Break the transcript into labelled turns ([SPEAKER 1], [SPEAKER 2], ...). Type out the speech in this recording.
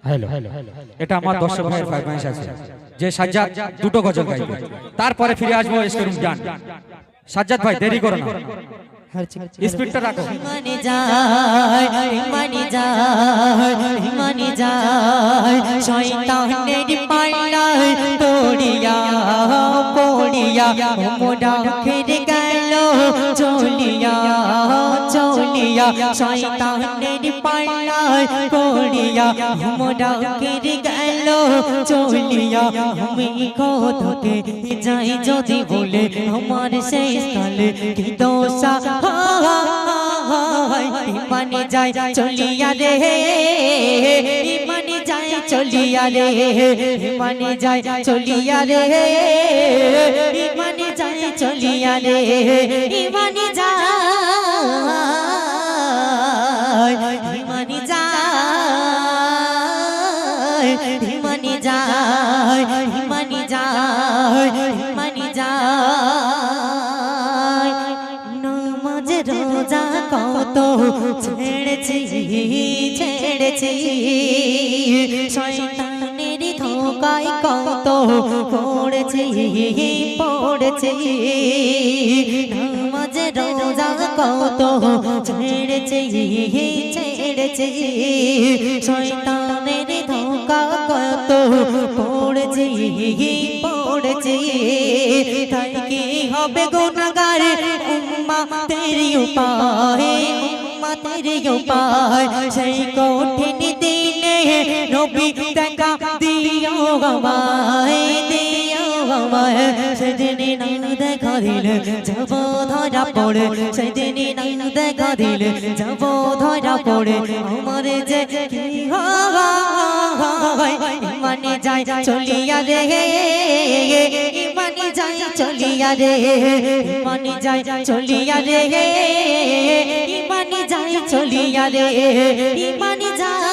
[SPEAKER 1] Hello, এটা আমার দর্শক ভাইয়ের ফরমাইশ আছে যে সাজ্জাদ দুটো গজল গাইবে, তারপরে ফিরে আসবো স্টোরুম গান। সাজ্জাদ ভাই দেরি করো না, স্পিডটা রাখো।
[SPEAKER 2] মানি যায় মানি যায় মানি যায় শয়তানের পাল্লায় পড়িয়া পড়িয়া মোরা খেরে গেল চলিয়া চলিয়া শয়তানের পাল্লায় পড়িয়া মোরা খেরে গেল চলিয়া আমি কোথাকে যাই যদি বলে আমার শেষ কালে কি দোষা মানি যায় চলিয়া রে মানি যায় চলিয়া রে মানি যায় চলিয়া রে মানি যায় চলিয়া রে মানি যায় মানি যায় মানি যায় মানি যায় মানি যায় নামাজ রোজা কত ছেড়েছি ছেড়েছি শয়তানের ধোকায় কত পড়েছি পড়েছি নামাজ রোজা কত ছেড়েছি ছেড়েছি শয়তানের ধোকা কত পড়েছি পড়েছি তাই কি হবে গুনাহগার উম্মা তেরি উপায় উম্মা তেরি উপায় সেই কঠিন দিনে নবী দেখা দিও আমায় দিও আমায় সেদিন না দেখা দিলে যাব ধরা পড়ে সেদিন না দেখা দিলে যাব ধরা পড়ে আমার যে কি হয় মানি যায় চলিয়া রে মানি যায় চলিয়া রে মানি যায় চলিয়া রে মানি যায় চলিয়া রে মানি যায়